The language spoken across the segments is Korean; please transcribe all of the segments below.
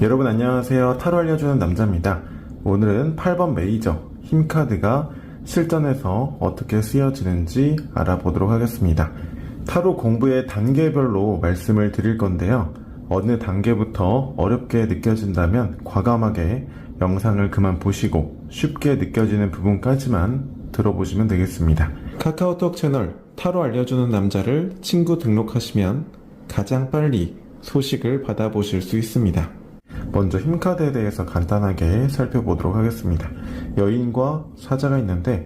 여러분 안녕하세요. 타로 알려주는 남자입니다. 오늘은 8번 메이저 힘카드가 실전에서 어떻게 쓰여지는지 알아보도록 하겠습니다. 타로 공부의 단계별로 말씀을 드릴 건데요. 어느 단계부터 어렵게 느껴진다면 과감하게 영상을 그만 보시고 쉽게 느껴지는 부분까지만 들어보시면 되겠습니다. 카카오톡 채널 타로 알려주는 남자를 친구 등록하시면 가장 빨리 소식을 받아보실 수 있습니다. 먼저 힘카드에 대해서 간단하게 살펴보도록 하겠습니다. 여인과 사자가 있는데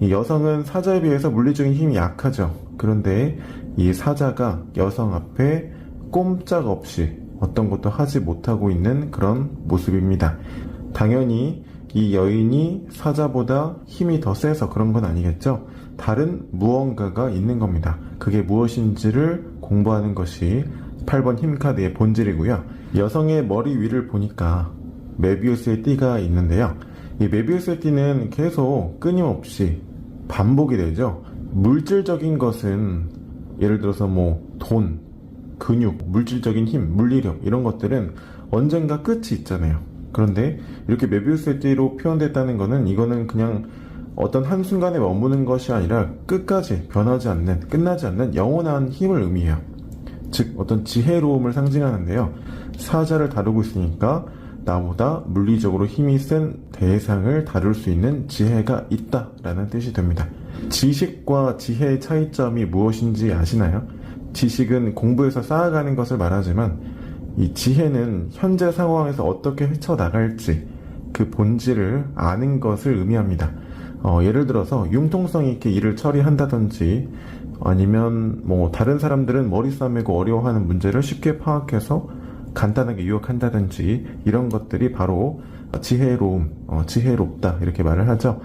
이 여성은 사자에 비해서 물리적인 힘이 약하죠. 그런데 이 사자가 여성 앞에 꼼짝없이 어떤 것도 하지 못하고 있는 그런 모습입니다. 당연히 이 여인이 사자보다 힘이 더 세서 그런 건 아니겠죠. 다른 무언가가 있는 겁니다. 그게 무엇인지를 공부하는 것이 8번 힘카드의 본질이고요. 여성의 머리 위를 보니까 메비우스의 띠가 있는데요. 이 메비우스의 띠는 계속 끊임없이 반복이 되죠. 물질적인 것은 예를 들어서 돈, 근육, 물질적인 힘, 물리력 이런 것들은 언젠가 끝이 있잖아요. 그런데 이렇게 메비우스의 띠로 표현됐다는 거는 이거는 그냥 어떤 한순간에 머무는 것이 아니라 끝까지 변하지 않는, 끝나지 않는 영원한 힘을 의미해요. 즉 어떤 지혜로움을 상징하는데요. 사자를 다루고 있으니까 나보다 물리적으로 힘이 센 대상을 다룰 수 있는 지혜가 있다라는 뜻이 됩니다. 지식과 지혜의 차이점이 무엇인지 아시나요? 지식은 공부해서 쌓아가는 것을 말하지만 이 지혜는 현재 상황에서 어떻게 헤쳐나갈지 그 본질을 아는 것을 의미합니다. 예를 들어서 융통성 있게 일을 처리한다든지 아니면 다른 사람들은 머리 싸매고 어려워하는 문제를 쉽게 파악해서 간단하게 유혹한다든지 이런 것들이 바로 지혜로움, 지혜롭다 이렇게 말을 하죠.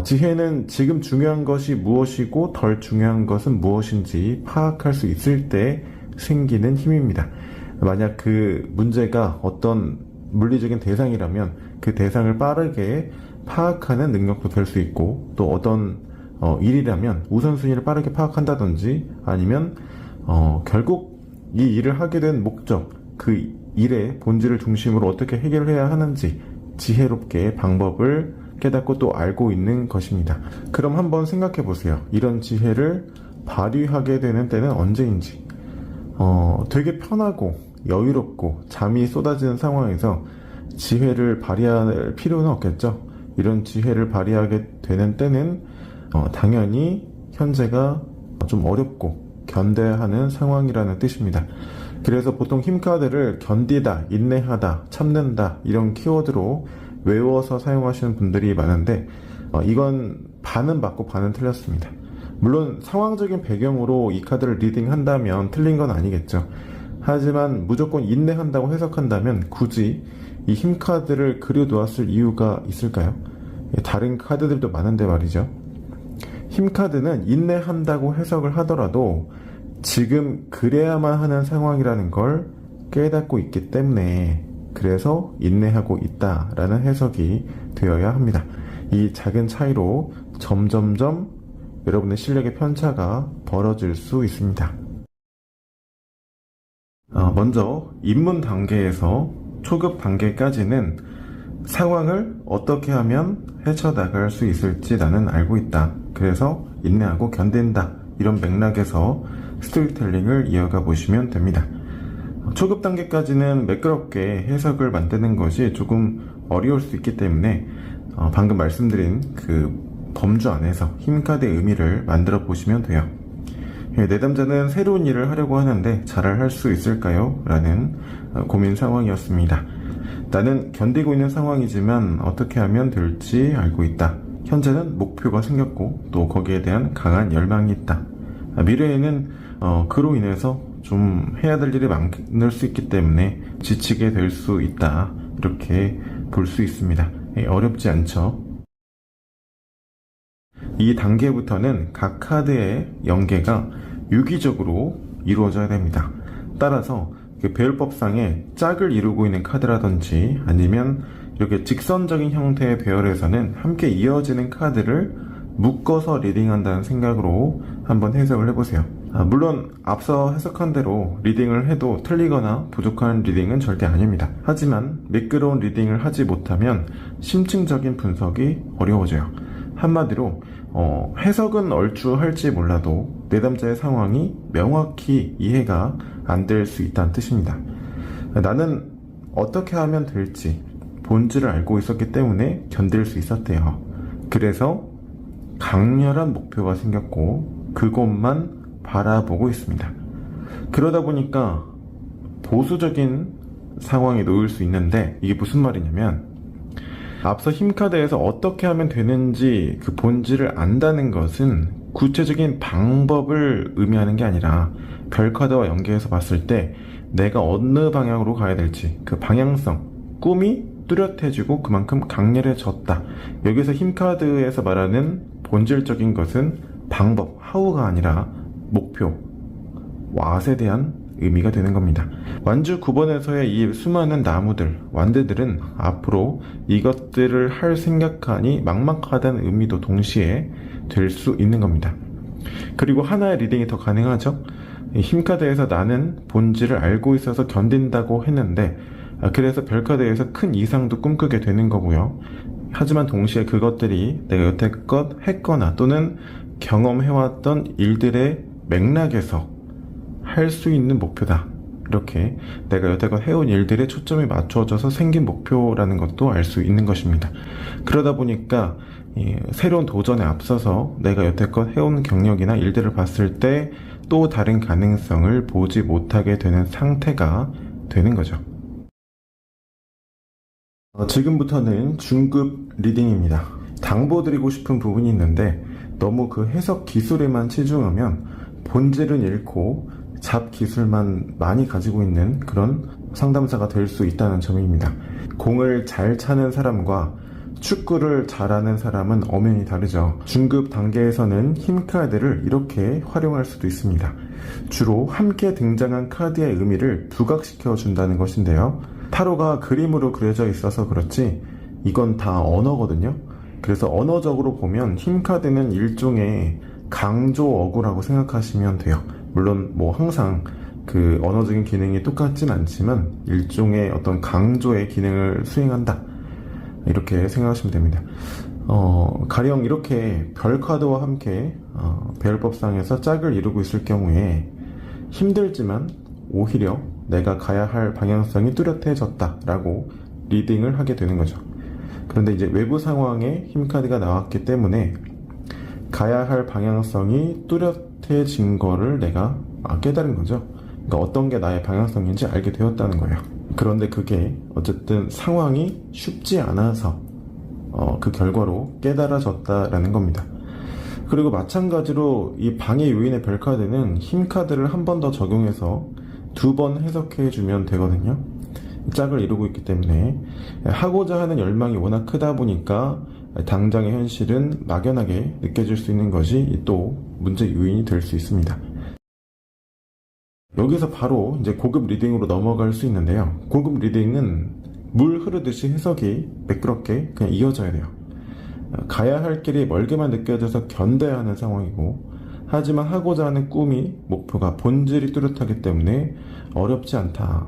지혜는 지금 중요한 것이 무엇이고 덜 중요한 것은 무엇인지 파악할 수 있을 때 생기는 힘입니다. 만약 그 문제가 어떤 물리적인 대상이라면 그 대상을 빠르게 파악하는 능력도 될 수 있고 또 어떤 일이라면 우선순위를 빠르게 파악한다든지 아니면 결국 이 일을 하게 된 목적, 그 일의 본질을 중심으로 어떻게 해결해야 하는지 지혜롭게 방법을 깨닫고 또 알고 있는 것입니다. 그럼 한번 생각해 보세요. 이런 지혜를 발휘하게 되는 때는 언제인지. 되게 편하고 여유롭고 잠이 쏟아지는 상황에서 지혜를 발휘할 필요는 없겠죠. 이런 지혜를 발휘하게 되는 때는 당연히 현재가 좀 어렵고 견뎌야 하는 상황이라는 뜻입니다. 그래서 보통 힘카드를 견디다, 인내하다, 참는다 이런 키워드로 외워서 사용하시는 분들이 많은데 이건 반은 맞고 반은 틀렸습니다. 물론 상황적인 배경으로 이 카드를 리딩한다면 틀린 건 아니겠죠. 하지만 무조건 인내한다고 해석한다면 굳이 이 힘카드를 그려놓았을 이유가 있을까요? 다른 카드들도 많은데 말이죠. 힘카드는 인내한다고 해석을 하더라도 지금 그래야만 하는 상황이라는 걸 깨닫고 있기 때문에 그래서 인내하고 있다라는 해석이 되어야 합니다. 이 작은 차이로 점점점 여러분의 실력의 편차가 벌어질 수 있습니다. 먼저 입문 단계에서 초급 단계까지는 상황을 어떻게 하면 헤쳐나갈 수 있을지 나는 알고 있다. 그래서 인내하고 견딘다. 이런 맥락에서 스토리텔링을 이어가 보시면 됩니다. 초급 단계까지는 매끄럽게 해석을 만드는 것이 조금 어려울 수 있기 때문에 방금 말씀드린 그 범주 안에서 힘카드의 의미를 만들어 보시면 돼요. 내담자는 새로운 일을 하려고 하는데 잘 할 수 있을까요? 라는 고민 상황이었습니다. 나는 견디고 있는 상황이지만 어떻게 하면 될지 알고 있다. 현재는 목표가 생겼고 또 거기에 대한 강한 열망이 있다. 미래에는 그로 인해서 좀 해야 될 일이 많을 수 있기 때문에 지치게 될 수 있다. 이렇게 볼 수 있습니다. 어렵지 않죠? 이 단계부터는 각 카드의 연계가 유기적으로 이루어져야 됩니다. 따라서 배열법상에 짝을 이루고 있는 카드라든지 아니면 이렇게 직선적인 형태의 배열에서는 함께 이어지는 카드를 묶어서 리딩한다는 생각으로 한번 해석을 해보세요. 물론 앞서 해석한 대로 리딩을 해도 틀리거나 부족한 리딩은 절대 아닙니다. 하지만 매끄러운 리딩을 하지 못하면 심층적인 분석이 어려워져요. 한마디로 해석은 얼추 할지 몰라도 내담자의 상황이 명확히 이해가 안 될 수 있다는 뜻입니다. 나는 어떻게 하면 될지 본질을 알고 있었기 때문에 견딜 수 있었대요. 그래서 강렬한 목표가 생겼고 그것만 바라보고 있습니다. 그러다 보니까 보수적인 상황에 놓일 수 있는데, 이게 무슨 말이냐면 앞서 힘카드에서 어떻게 하면 되는지 그 본질을 안다는 것은 구체적인 방법을 의미하는 게 아니라 별카드와 연계해서 봤을 때 내가 어느 방향으로 가야 될지 그 방향성, 꿈이 뚜렷해지고 그만큼 강렬해졌다. 여기서 힘카드에서 말하는 본질적인 것은 방법, 하우가 아니라 목표, 왓에 대한 의미가 되는 겁니다. 완주 9번에서의 이 수많은 나무들, 완드들은 앞으로 이것들을 할 생각하니 막막하다는 의미도 동시에 될 수 있는 겁니다. 그리고 하나의 리딩이 더 가능하죠. 힘카드에서 나는 본질을 알고 있어서 견딘다고 했는데, 그래서 별카드에서 큰 이상도 꿈꾸게 되는 거고요. 하지만 동시에 그것들이 내가 여태껏 했거나 또는 경험해왔던 일들의 맥락에서 할 수 있는 목표다. 이렇게 내가 여태껏 해온 일들에 초점이 맞춰져서 생긴 목표라는 것도 알 수 있는 것입니다. 그러다 보니까 새로운 도전에 앞서서 내가 여태껏 해온 경력이나 일들을 봤을 때 또 다른 가능성을 보지 못하게 되는 상태가 되는 거죠. 지금부터는 중급 리딩입니다. 당부드리고 싶은 부분이 있는데 너무 그 해석 기술에만 치중하면 본질은 잃고 잡 기술만 많이 가지고 있는 그런 상담사가 될 수 있다는 점입니다. 공을 잘 차는 사람과 축구를 잘하는 사람은 엄연히 다르죠. 중급 단계에서는 힘카드를 이렇게 활용할 수도 있습니다. 주로 함께 등장한 카드의 의미를 부각시켜 준다는 것인데요. 타로가 그림으로 그려져 있어서 그렇지 이건 다 언어거든요. 그래서 언어적으로 보면 힘카드는 일종의 강조 어구라고 생각하시면 돼요. 물론 항상 그 언어적인 기능이 똑같진 않지만 일종의 어떤 강조의 기능을 수행한다, 이렇게 생각하시면 됩니다. 가령 이렇게 별카드와 함께 배열법상에서 짝을 이루고 있을 경우에 힘들지만 오히려 내가 가야 할 방향성이 뚜렷해졌다라고 리딩을 하게 되는 거죠. 그런데 이제 외부 상황에 힘카드가 나왔기 때문에 가야 할 방향성이 뚜렷해진 거를 내가 깨달은 거죠. 그러니까 어떤 게 나의 방향성인지 알게 되었다는 거예요. 그런데 그게 어쨌든 상황이 쉽지 않아서 그 결과로 깨달아졌다라는 겁니다. 그리고 마찬가지로 이 방해 요인의 별카드는 힘카드를 한 번 더 적용해서 2번 해석해주면 되거든요. 짝을 이루고 있기 때문에 하고자 하는 열망이 워낙 크다 보니까 당장의 현실은 막연하게 느껴질 수 있는 것이 또 문제 요인이 될 수 있습니다. 여기서 바로 이제 고급 리딩으로 넘어갈 수 있는데요. 고급 리딩은 물 흐르듯이 해석이 매끄럽게 그냥 이어져야 돼요. 가야 할 길이 멀게만 느껴져서 견뎌야 하는 상황이고, 하지만 하고자 하는 꿈이, 목표가, 본질이 뚜렷하기 때문에 어렵지 않다.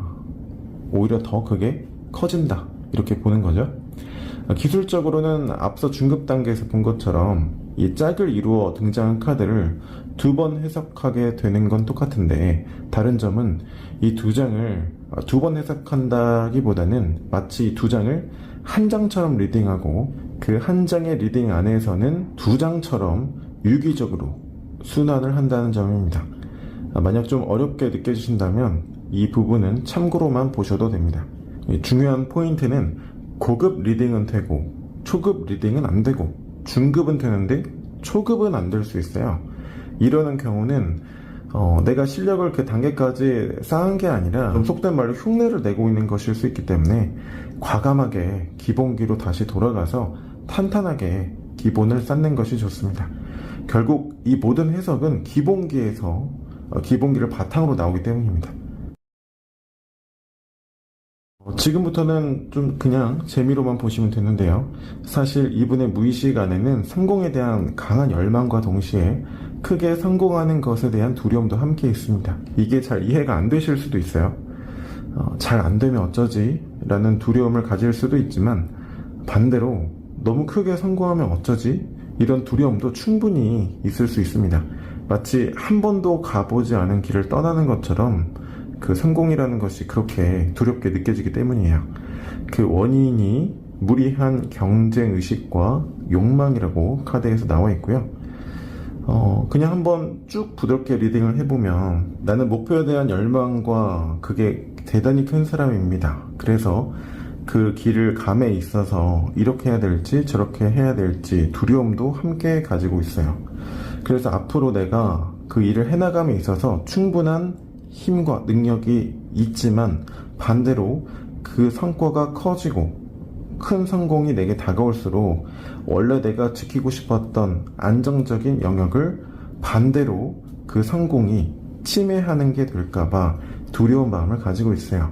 오히려 더 그게 커진다. 이렇게 보는 거죠. 기술적으로는 앞서 중급 단계에서 본 것처럼 이 짝을 이루어 등장한 카드를 2번 해석하게 되는 건 똑같은데, 다른 점은 이 2장을 2번 해석한다기보다는 마치 이 2장을 한 장처럼 리딩하고 그 한 장의 리딩 안에서는 2장처럼 유기적으로 순환을 한다는 점입니다. 만약 좀 어렵게 느껴지신다면 이 부분은 참고로만 보셔도 됩니다. 중요한 포인트는 고급 리딩은 되고 초급 리딩은 안 되고 중급은 되는데 초급은 안 될 수 있어요. 이러는 경우는 내가 실력을 그 단계까지 쌓은 게 아니라 좀 속된 말로 흉내를 내고 있는 것일 수 있기 때문에 과감하게 기본기로 다시 돌아가서 탄탄하게 기본을 쌓는 것이 좋습니다. 결국 이 모든 해석은 기본기에서 기본기를 바탕으로 나오기 때문입니다. 지금부터는 좀 그냥 재미로만 보시면 되는데요. 사실 이분의 무의식 안에는 성공에 대한 강한 열망과 동시에 크게 성공하는 것에 대한 두려움도 함께 있습니다. 이게 잘 이해가 안 되실 수도 있어요. 잘 안 되면 어쩌지? 라는 두려움을 가질 수도 있지만 반대로 너무 크게 성공하면 어쩌지? 이런 두려움도 충분히 있을 수 있습니다. 마치 한 번도 가보지 않은 길을 떠나는 것처럼 그 성공이라는 것이 그렇게 두렵게 느껴지기 때문이에요. 그 원인이 무리한 경쟁의식과 욕망이라고 카드에서 나와 있고요. 그냥 한번 쭉 부드럽게 리딩을 해보면 나는 목표에 대한 열망과 그게 대단히 큰 사람입니다. 그래서 그 길을 감에 있어서 이렇게 해야 될지 저렇게 해야 될지 두려움도 함께 가지고 있어요. 그래서 앞으로 내가 그 일을 해나감에 있어서 충분한 힘과 능력이 있지만 반대로 그 성과가 커지고 큰 성공이 내게 다가올수록 원래 내가 지키고 싶었던 안정적인 영역을 반대로 그 성공이 침해하는 게 될까봐 두려운 마음을 가지고 있어요.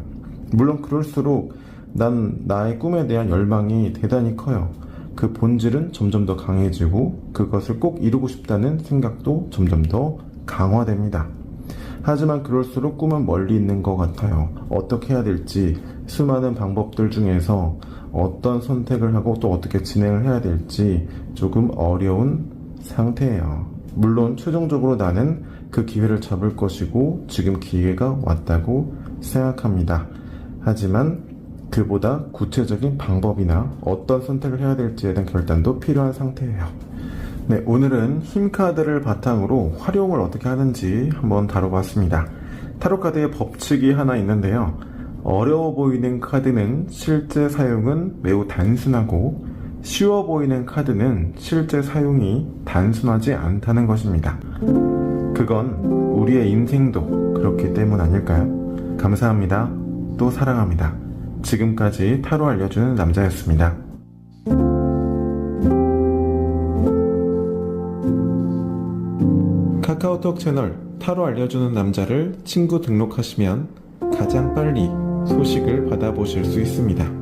물론 그럴수록 난 나의 꿈에 대한 열망이 대단히 커요. 그 본질은 점점 더 강해지고 그것을 꼭 이루고 싶다는 생각도 점점 더 강화됩니다. 하지만 그럴수록 꿈은 멀리 있는 것 같아요. 어떻게 해야 될지 수많은 방법들 중에서 어떤 선택을 하고 또 어떻게 진행을 해야 될지 조금 어려운 상태예요. 물론 최종적으로 나는 그 기회를 잡을 것이고 지금 기회가 왔다고 생각합니다. 하지만 그보다 구체적인 방법이나 어떤 선택을 해야 될지에 대한 결단도 필요한 상태예요. 네, 오늘은 힘카드를 바탕으로 활용을 어떻게 하는지 한번 다뤄봤습니다. 타로카드에 법칙이 하나 있는데요. 어려워 보이는 카드는 실제 사용은 매우 단순하고 쉬워 보이는 카드는 실제 사용이 단순하지 않다는 것입니다. 그건 우리의 인생도 그렇기 때문 아닐까요? 감사합니다. 또 사랑합니다. 지금까지 타로 알려주는 남자였습니다. 카카오톡 채널 타로 알려주는 남자를 친구 등록하시면 가장 빨리 소식을 받아보실 수 있습니다.